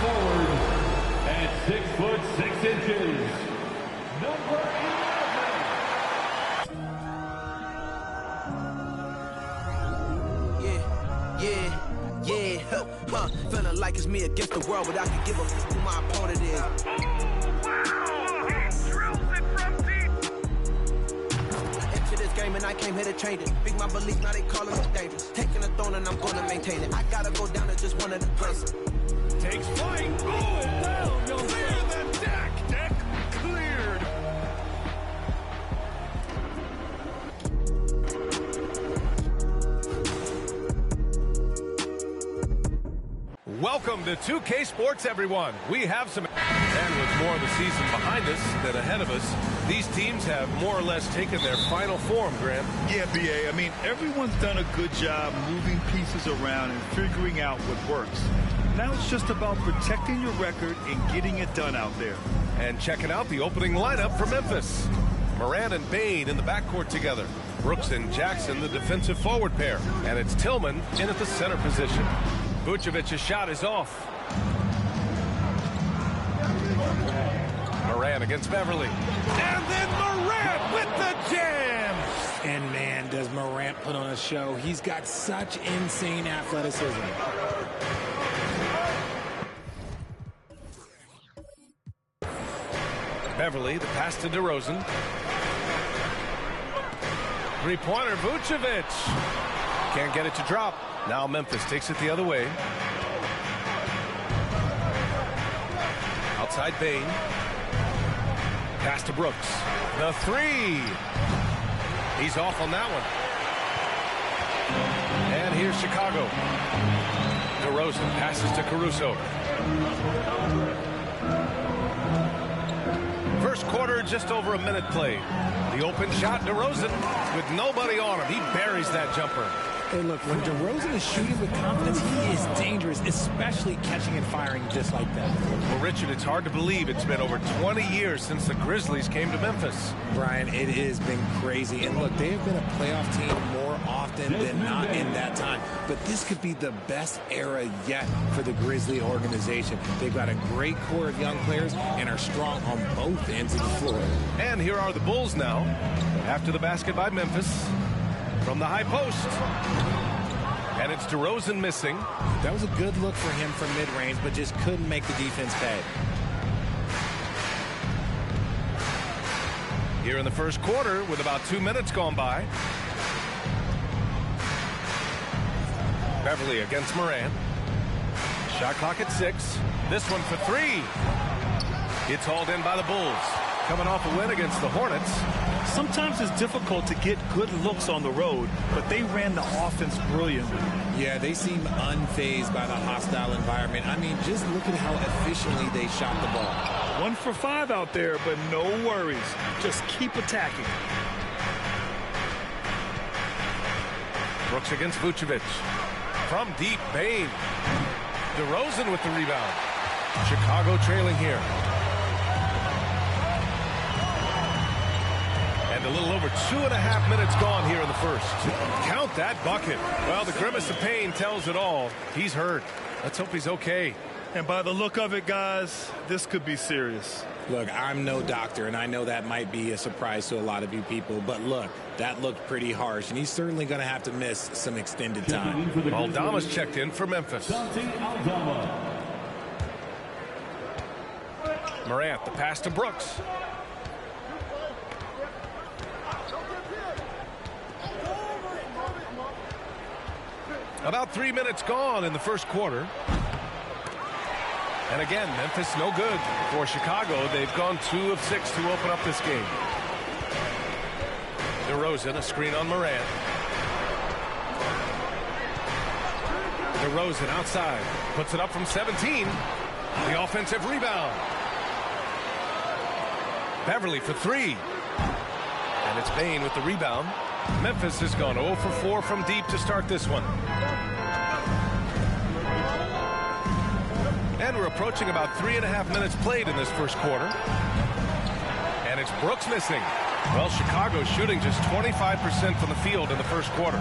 forward at 6'6", number 11. Feeling like it's me against the world, but I can give a f who my opponent is. Into this game and I came here to change it. Big my belief, now they calling me dangerous. Taking the throne and I'm gonna maintain it. I gotta go down to just one of the places. Takes flight. Oh, down. Clear the deck. Deck cleared. Welcome to 2K Sports, everyone. We have some... And with more of the season behind us than ahead of us, these teams have more or less taken their final form, Grant. Yeah, B.A. I mean, everyone's done a good job moving pieces around and figuring out what works. Now it's just about protecting your record and getting it done out there. And checking out the opening lineup for Memphis. Morant and Bain in the backcourt together. Brooks and Jackson, the defensive forward pair. And it's Tillman in at the center position. Vucevic's shot is off. Morant against Beverly. And then Morant with the jam! And man, does Morant put on a show. He's got such insane athleticism. Beverly, the pass to DeRozan. Three-pointer, Vucevic. Can't get it to drop. Now Memphis takes it the other way. Outside Bain. Pass to Brooks. The three. He's off on that one. And here's Chicago. DeRozan passes to Caruso. First quarter, just over a minute played. The open shot, DeRozan, with nobody on him. He buries that jumper. Hey, look, when DeRozan is shooting with confidence, he is dangerous, especially catching and firing just like that. Well, Richard, it's hard to believe it's been over 20 years since the Grizzlies came to Memphis. Brian, it has been crazy. And look, they have been a playoff team more often than not in that time. But this could be the best era yet for the Grizzly organization. They've got a great core of young players and are strong on both ends of the floor. And here are the Bulls now. After the basket by Memphis. From the high post. And it's DeRozan missing. That was a good look for him from mid-range, but just couldn't make the defense pay. Here in the first quarter, with about 2 minutes gone by. Beverly against Morant. Shot clock at 6. This one for 3. It's hauled in by the Bulls. Coming off a win against the Hornets. Sometimes it's difficult to get good looks on the road, but they ran the offense brilliantly. Yeah, they seem unfazed by the hostile environment. I mean, just look at how efficiently they shot the ball. 1 for 5 out there, but no worries. Just keep attacking. Brooks against Vucevic. From deep, Bain. DeRozan with the rebound. Chicago trailing here. And a little over 2.5 minutes gone here in the first. Count that bucket. Well, the grimace of pain tells it all. He's hurt. Let's hope he's okay. And by the look of it, guys, this could be serious. Look, I'm no doctor, and I know that might be a surprise to a lot of you people, but look, that looked pretty harsh, and he's certainly going to have to miss some extended time. Aldama's checked in for Memphis. Morant, the pass to Brooks. About 3 minutes gone in the first quarter. And again, Memphis no good. For Chicago, they've gone 2 of 6 to open up this game. DeRozan, a screen on Morant. DeRozan outside. Puts it up from 17. The offensive rebound. Beverly for 3. And it's Bain with the rebound. Memphis has gone 0 for 4 from deep to start this one. And we're approaching about 3.5 minutes played in this first quarter. And it's Brooks missing. Well, Chicago's shooting just 25% from the field in the first quarter.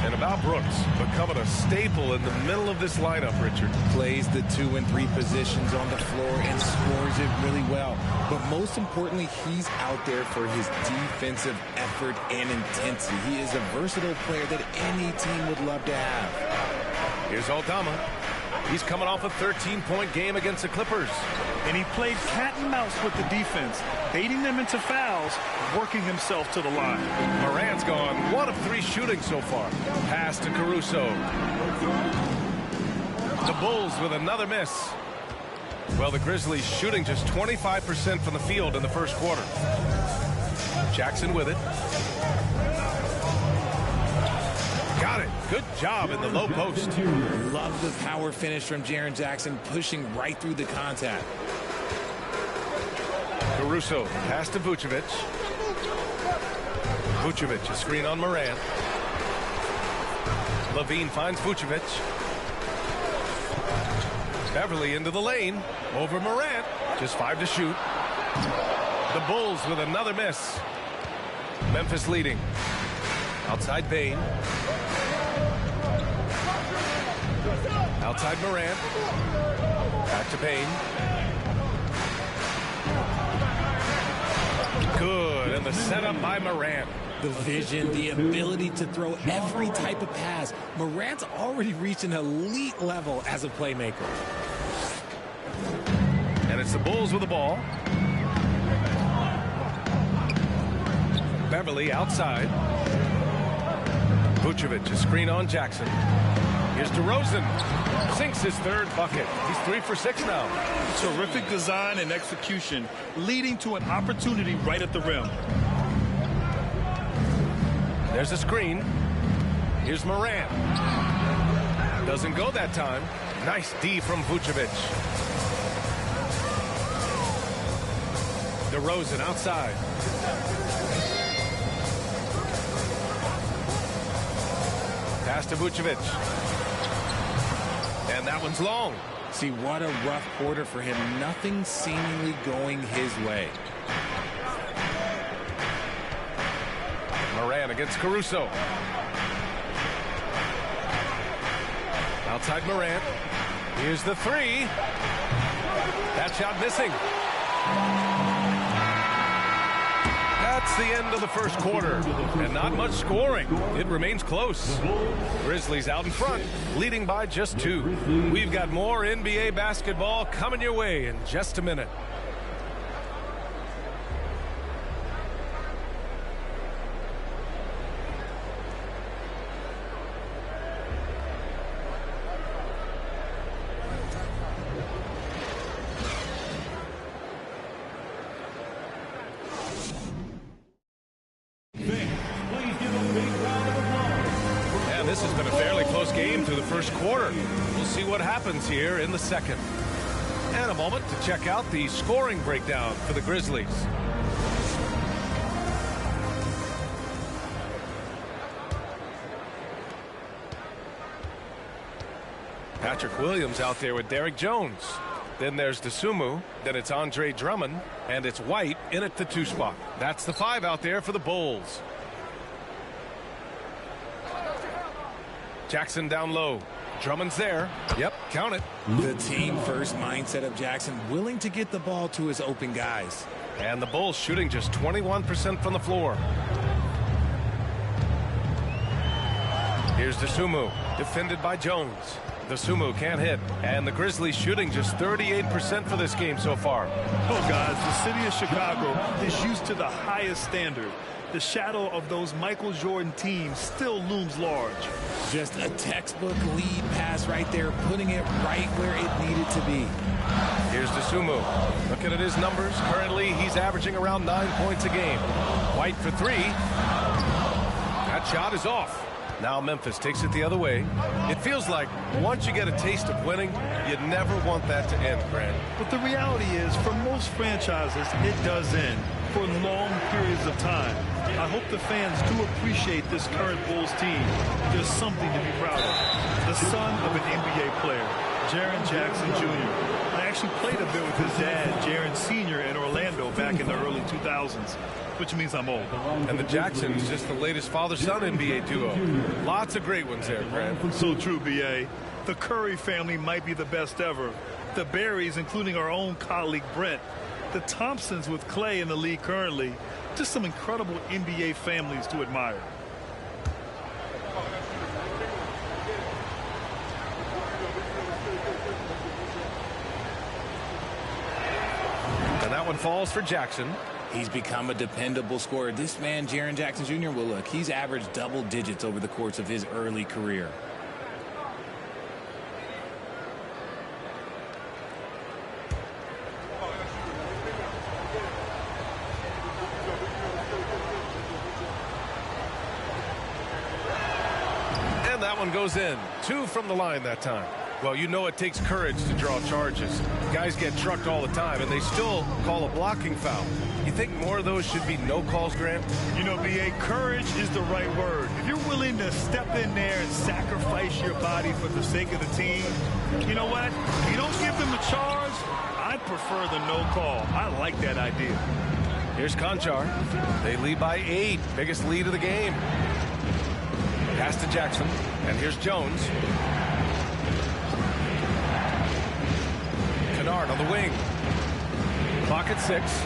And about Brooks, becoming a staple in the middle of this lineup, Richard. Plays the 2 and 3 positions on the floor and scores it really well. But most importantly, he's out there for his defensive effort and intensity. He is a versatile player that any team would love to have. Here's Aldama. He's coming off a 13-point game against the Clippers. And he played cat and mouse with the defense, baiting them into fouls, working himself to the line. Morant's gone 1 of 3 shooting so far. Pass to Caruso. The Bulls with another miss. Well, the Grizzlies shooting just 25% from the field in the first quarter. Jackson with it. Got it. Good job in the low post. Love the power finish from Jaren Jackson, pushing right through the contact. Caruso, pass to Vucevic. Vucevic, a screen on Morant. Levine finds Vucevic. Beverly into the lane. Over Morant. Just 5 to shoot. The Bulls with another miss. Memphis leading. Outside Bane. Outside Morant. Back to Bane. Good, and the setup by Morant. The vision, the ability to throw every type of pass. Morant's already reached an elite level as a playmaker. And it's the Bulls with the ball. Beverly outside. Vucevic, a screen on Jackson. Here's DeRozan. Sinks his 3rd bucket. He's 3 for 6 now. Terrific design and execution, leading to an opportunity right at the rim. There's a screen. Here's Morant. Doesn't go that time. Nice D from Vucevic. DeRozan outside. Pass to Vucevic. And that one's long. See, what a rough quarter for him. Nothing seemingly going his way. Morant against Caruso. Outside Morant. Here's the 3. That shot missing. That's the end of the first quarter, and not much scoring. It remains close. Grizzlies out in front, leading by just 2. We've got more NBA basketball coming your way in just a minute. This has been a fairly close game through the first quarter. We'll see what happens here in the second. And a moment to check out the scoring breakdown for the Grizzlies. Patrick Williams out there with Derrick Jones. Then there's DeSumo. Then it's Andre Drummond. And it's White in at the 2 spot. That's the 5 out there for the Bulls. Jackson down low. Drummond's there. Yep, count it. The team-first mindset of Jackson, willing to get the ball to his open guys. And the Bulls shooting just 21% from the floor. Here's DeSumo, defended by Jones. DeSumo can't hit. And the Grizzlies shooting just 38% for this game so far. Oh, guys, the city of Chicago is used to the highest standard. The shadow of those Michael Jordan teams still looms large. Just a textbook lead pass right there, putting it right where it needed to be. Here's DeSumo. Looking at his numbers, currently he's averaging around 9 points a game. White for 3. That shot is off. Now Memphis takes it the other way. It feels like once you get a taste of winning, you never want that to end, Grant. But the reality is, for most franchises, it does end for long periods of time. I hope the fans do appreciate this current Bulls team. There's something to be proud of. The son of an NBA player, Jaren Jackson Jr. I actually played a bit with his dad, Jaren Sr. in Orlando back in the early 2000s, which means I'm old. And the Jacksons, just the latest father-son NBA duo. Lots of great ones there, Grant. So true, B.A. The Curry family might be the best ever. The Berrys, including our own colleague Brent. The Thompsons with Clay in the league currently. Just some incredible NBA families to admire. And that one falls for Jackson. He's become a dependable scorer. This man, Jaren Jackson Jr., well, look, he's averaged double digits over the course of his early career. And that one goes in. 2 from the line that time. Well, you know it takes courage to draw charges. Guys get trucked all the time, and they still call a blocking foul. You think more of those should be no calls, Grant? You know, B.A., courage is the right word. If you're willing to step in there and sacrifice your body for the sake of the team, you know what? If you don't give them a charge, I prefer the no call. I like that idea. Here's Conchar. They lead by 8. Biggest lead of the game. Pass to Jackson. And here's Jones. Kennard on the wing. Clock at 6.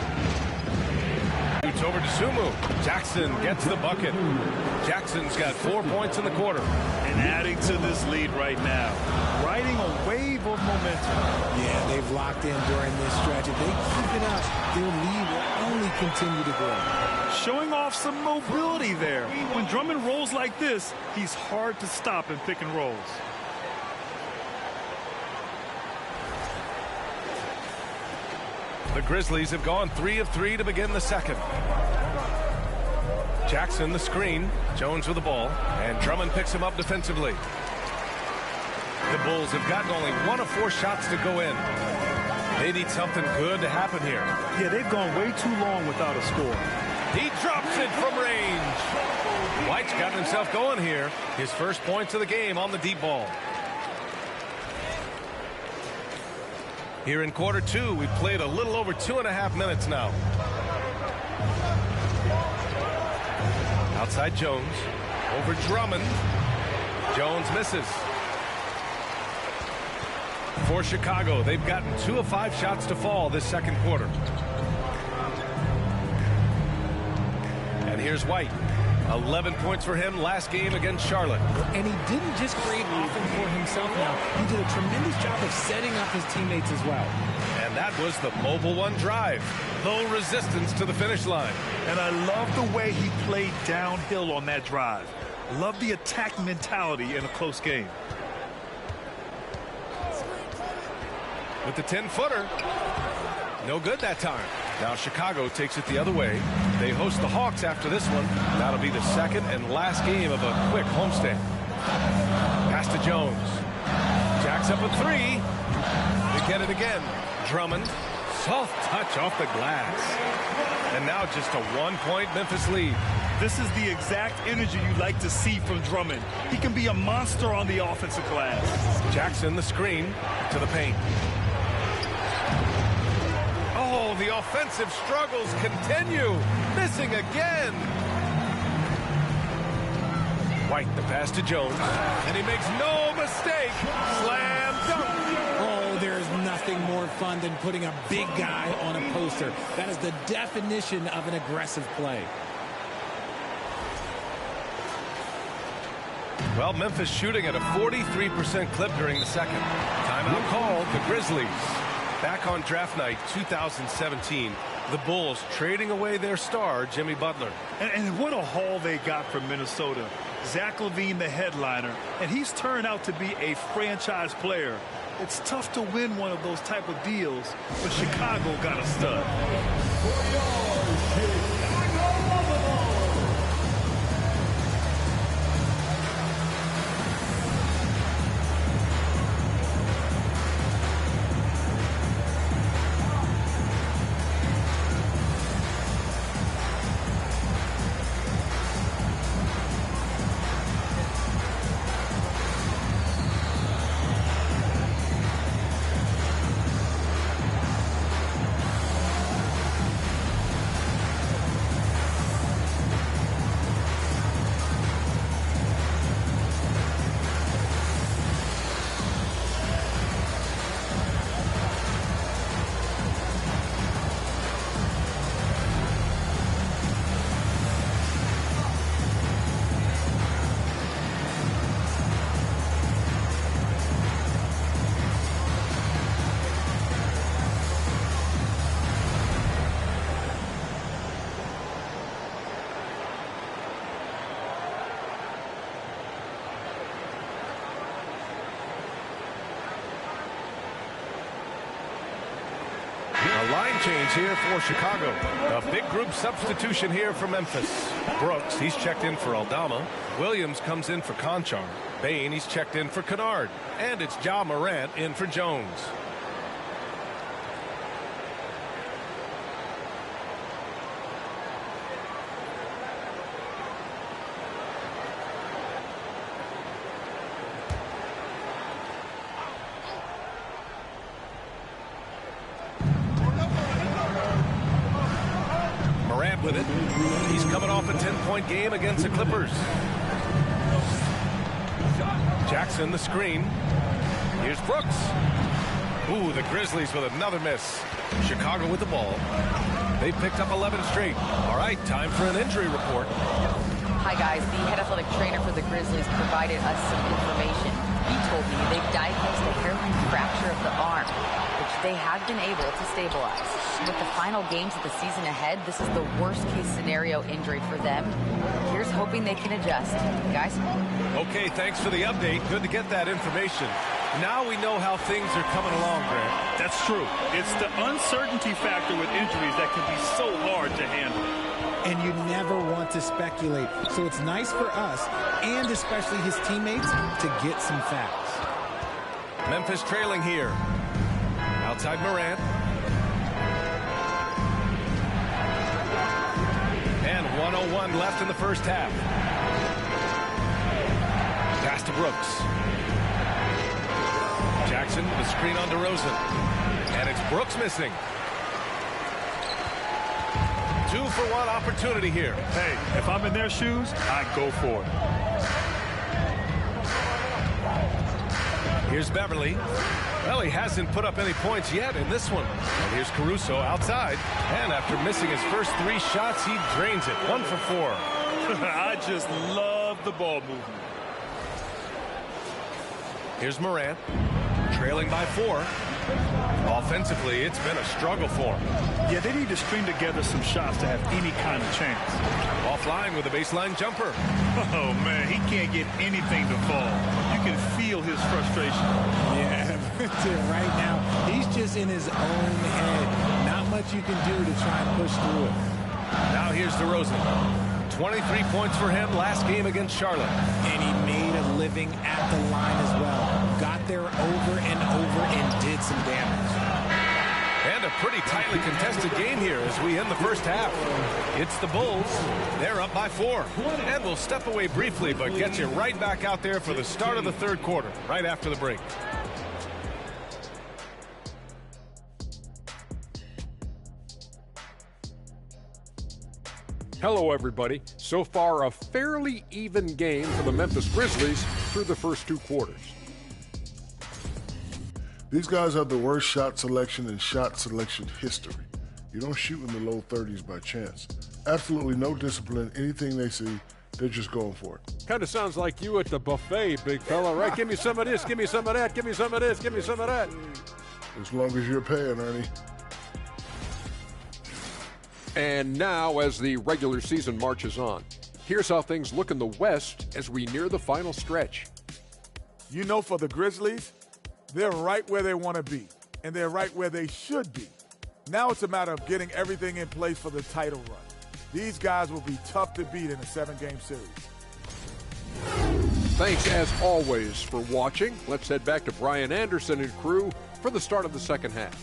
Shoots over to Sumu. Jackson gets the bucket. Jackson's got 4 points in the quarter. And adding to this lead right now. Riding a wave of momentum. Yeah, they've locked in during this stretch. If they keep it up, their lead will only continue to grow. Showing off some mobility there. When Drummond rolls like this, he's hard to stop in pick and rolls. The Grizzlies have gone 3 of 3 to begin the second. Jackson the screen. Jones with the ball. And Drummond picks him up defensively. The Bulls have gotten only 1 of 4 shots to go in. They need something good to happen here. Yeah, they've gone way too long without a score. He drops it from range. White's gotten himself going here. His first points of the game on the deep ball. Here in quarter 2, we've played a little over 2.5 minutes now. Outside Jones. Over Drummond. Jones misses. For Chicago, they've gotten 2 of 5 shots to fall this second quarter. And here's White. 11 points for him last game against Charlotte. And he didn't just create offense for himself now. He did a tremendous job of setting up his teammates as well. And that was the mobile one drive. Low resistance to the finish line. And I love the way he played downhill on that drive. Love the attack mentality in a close game. With the 10-footer. No good that time. Now Chicago takes it the other way. They host the Hawks after this one. That'll be the second and last game of a quick homestand. Pass to Jones. Jacks up a 3. They get it again. Drummond. Soft touch off the glass. And now just a 1-point Memphis lead. This is the exact energy you like to see from Drummond. He can be a monster on the offensive glass. Jackson the screen to the paint. Oh, the offensive struggles continue. Missing again. White, the pass to Jones. And he makes no mistake. Slam dunk. Oh, there's nothing more fun than putting a big guy on a poster. That is the definition of an aggressive play. Well, Memphis shooting at a 43% clip during the second. Timeout called. The Grizzlies back on draft night 2017. The Bulls trading away their star, Jimmy Butler. And what a haul they got from Minnesota. Zach LaVine, the headliner, and he's turned out to be a franchise player. It's tough to win one of those type of deals, but Chicago got a stud. A line change here for Chicago. A big group substitution here for Memphis. Brooks, he's checked in for Aldama. Williams comes in for Conchar. Bain, he's checked in for Kennard. And it's Ja Morant in for Jones. With it. He's coming off a 10-point game against the Clippers. Jackson the screen. Here's Brooks. Ooh, the Grizzlies with another miss. Chicago with the ball. They picked up 11 straight. All right, time for an injury report. Hi guys, the head athletic trainer for the Grizzlies provided us some information. He told me they've diagnosed a hairline fracture of the arm, which they have been able to stabilize. With the final games of the season ahead, this is the worst case scenario injury for them. Here's hoping they can adjust. Guys? Okay, thanks for the update. Good to get that information. Now we know how things are coming along, Grant. That's true. It's the uncertainty factor with injuries that can be so hard to handle. And you never want to speculate. So it's nice for us, and especially his teammates, to get some facts. Memphis trailing here. Outside Morant. And 1:01 left in the first half. Pass to Brooks. Jackson, the screen on DeRozan. And it's Brooks missing. 2-for-1 opportunity here. Hey, if I'm in their shoes, I'd go for it. Here's Beverly. Well, he hasn't put up any points yet in this one. And here's Caruso outside. And after missing his first 3 shots, he drains it. 1 for 4. I just love the ball movement. Here's Morant. Trailing by 4. Offensively, it's been a struggle for him. Yeah, they need to string together some shots to have any kind of chance. Offline with a baseline jumper. Oh, man, he can't get anything to fall. You can feel his frustration. Yeah, right now, he's just in his own head. Not much you can do to try and push through it. Now here's DeRozan. 23 points for him last game against Charlotte. And he made a living at the line as well. Got there over and over and did some damage. And a pretty tightly contested game here as we end the first half. It's the Bulls. They're up by 4. And we'll step away briefly, but get you right back out there for the start of the third quarter, right after the break. Hello, everybody. So far, a fairly even game for the Memphis Grizzlies through the first 2 quarters. These guys have the worst shot selection in shot selection history. You don't shoot in the low 30s by chance. Absolutely no discipline. Anything they see, they're just going for it. Kind of sounds like you at the buffet, big fella, right? Give me some of this, give me some of that, give me some of this, give me some of that. As long as you're paying, Ernie. And now, as the regular season marches on, here's how things look in the West as we near the final stretch. You know, for the Grizzlies, they're right where they want to be, and they're right where they should be. Now it's a matter of getting everything in place for the title run. These guys will be tough to beat in a 7-game series. Thanks, as always, for watching. Let's head back to Brian Anderson and crew for the start of the second half.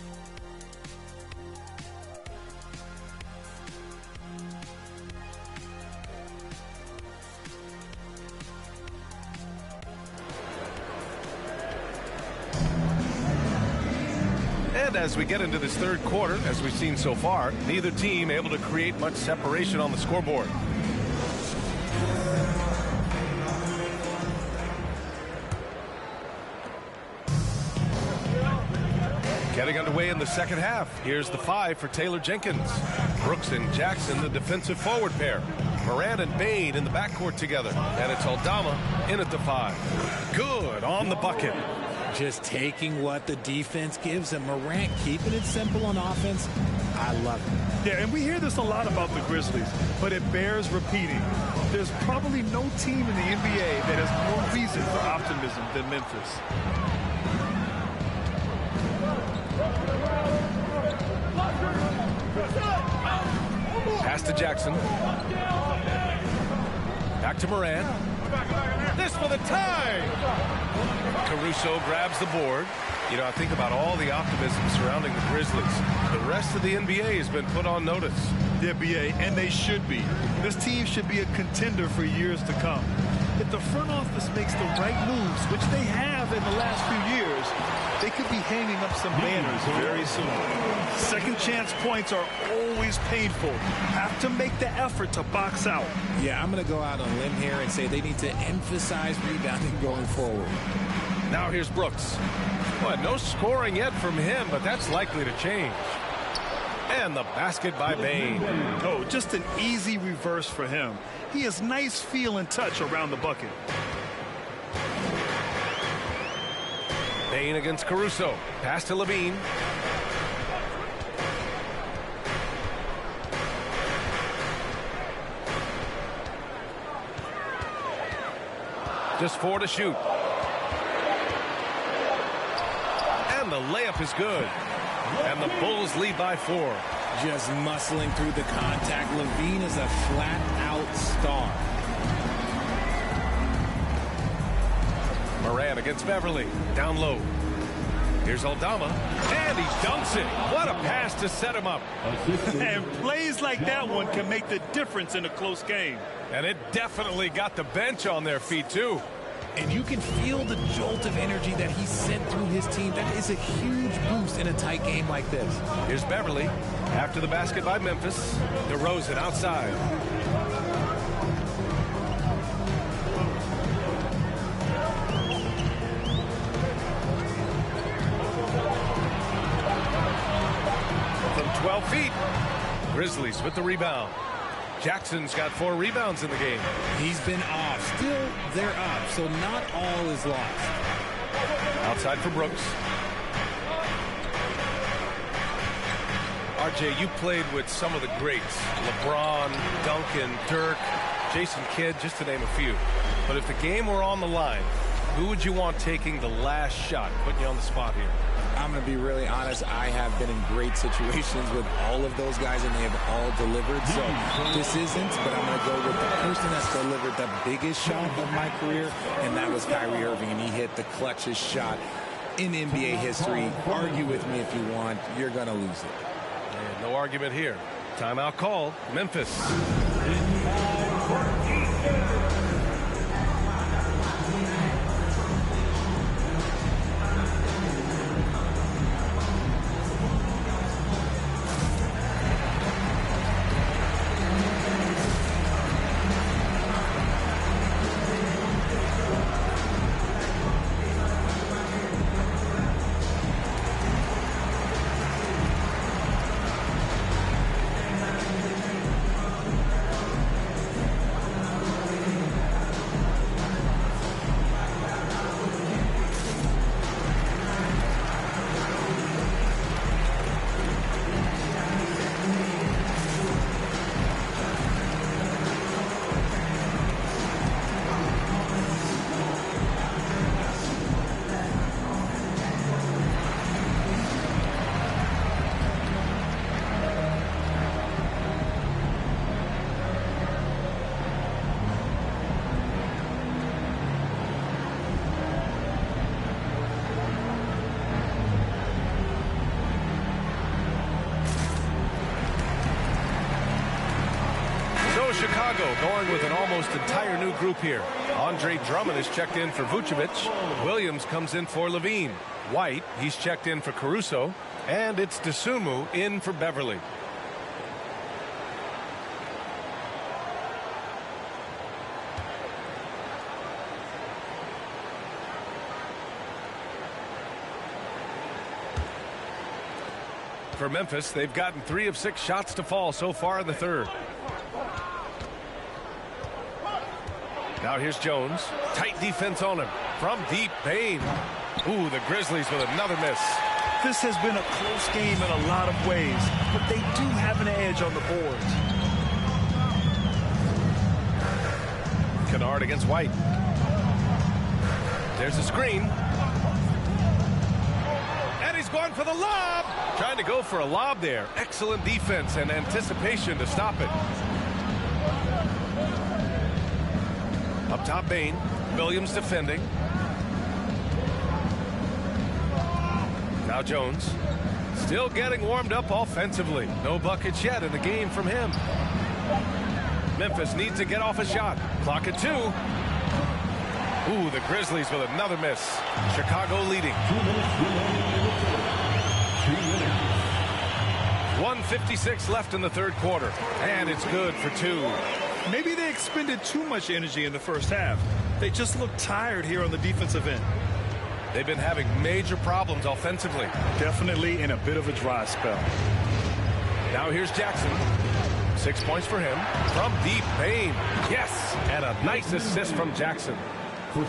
And as we get into this third quarter, as we've seen so far, neither team able to create much separation on the scoreboard. Getting underway in the second half. Here's the 5 for Taylor Jenkins. Brooks and Jackson, the defensive forward pair. Morant and Bain in the backcourt together. And it's Aldama in at the 5. Good on the bucket. Just taking what the defense gives him. Morant keeping it simple on offense. I love it. Yeah, and we hear this a lot about the Grizzlies, but it bears repeating. There's probably no team in the NBA that has more reason for optimism than Memphis. Pass to Jackson. Back to Moran. This for the tie. Caruso grabs the board. You know, I think about all the optimism surrounding the Grizzlies. The rest of the NBA has been put on notice. The NBA, and they should be. This team should be a contender for years to come. If the front office makes the right moves, which they have in the last few years, they could be hanging up some banners very soon. Second chance points are always painful. Have to make the effort to box out. Yeah, I'm going to go out on a limb here and say they need to emphasize rebounding going forward. Now here's Brooks. Well, no scoring yet from him, but that's likely to change. And the basket by Bane. Oh, just an easy reverse for him. He has nice feel and touch around the bucket. Bane against Caruso. Pass to Levine. Just 4 to shoot. And the layup is good. And the Bulls lead by 4. Just muscling through the contact. Levine is a flat-out star. Moran against Beverly. Down low. Here's Aldama. And he dunks it. What a pass to set him up. And plays like that one can make the difference in a close game. And it definitely got the bench on their feet, too. And you can feel the jolt of energy that he sent through his team. That is a huge boost in a tight game like this. Here's Beverly. After the basket by Memphis. DeRozan outside. From 12 feet. Grizzlies with the rebound. Jackson's got 4 rebounds in the game. He's been off. Still, they're up, so not all is lost. Outside for Brooks. RJ, you played with some of the greats. LeBron, Duncan, Dirk, Jason Kidd, just to name a few. But if the game were on the line, who would you want taking the last shot? Putting you on the spot here. I'm going to be really honest. I have been in great situations with all of those guys, and they have all delivered. So this isn't, but I'm going to go with the person that's delivered the biggest shot of my career, and that was Kyrie Irving, and he hit the clutchest shot in NBA history. Argue with me if you want. You're going to lose it. And no argument here. Timeout call. Memphis. Chicago going with an almost entire new group here. Andre Drummond is checked in for Vucevic. Williams comes in for Levine. White, he's checked in for Caruso. And it's Dosunmu in for Beverly. For Memphis, they've gotten 3 of 6 shots to fall so far in the third. Now here's Jones. Tight defense on him. From deep, Bane. Ooh, the Grizzlies with another miss. This has been a close game in a lot of ways, but they do have an edge on the boards. Kennard against White. There's a screen. And he's going for the lob. Trying to go for a lob there. Excellent defense and anticipation to stop it. Up top, Bain. Williams defending. Now Jones. Still getting warmed up offensively. No buckets yet in the game from him. Memphis needs to get off a shot. Clock at 2. Ooh, the Grizzlies with another miss. Chicago leading. 1:56 left in the third quarter. And it's good for 2. Maybe they expended too much energy in the first half. They just look tired here on the defensive end. They've been having major problems offensively. Definitely in a bit of a dry spell. Now here's Jackson. 6 points for him. From deep, Bain. Yes! And a nice assist from Jackson.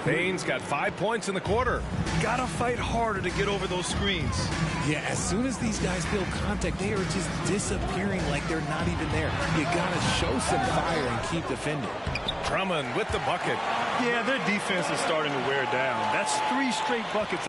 Bain's got 5 points in the quarter. Gotta fight harder to get over those screens. Yeah, as soon as these guys feel contact, they are just disappearing like they're not even there. You gotta show some fire and keep defending. Drummond with the bucket. Yeah, their defense is starting to wear down. That's 3 straight buckets.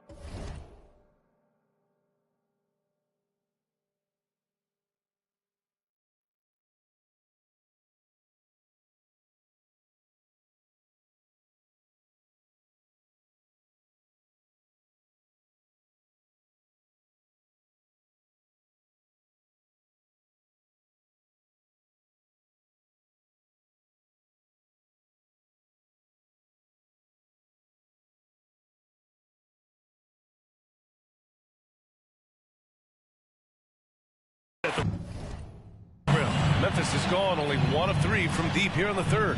Memphis is gone only 1 of 3 from deep here in the third.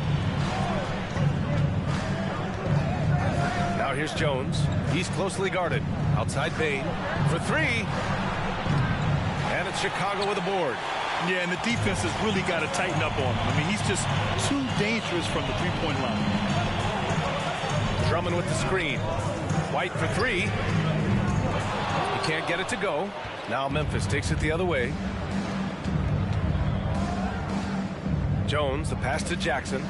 Now here's Jones. He's closely guarded. Outside Bain for 3. And it's Chicago with a board. Yeah, and the defense has really got to tighten up on him. I mean, he's just too dangerous from the three-point line. Drummond with the screen. White for 3. He can't get it to go. Now Memphis takes it the other way. Jones, the pass to Jackson.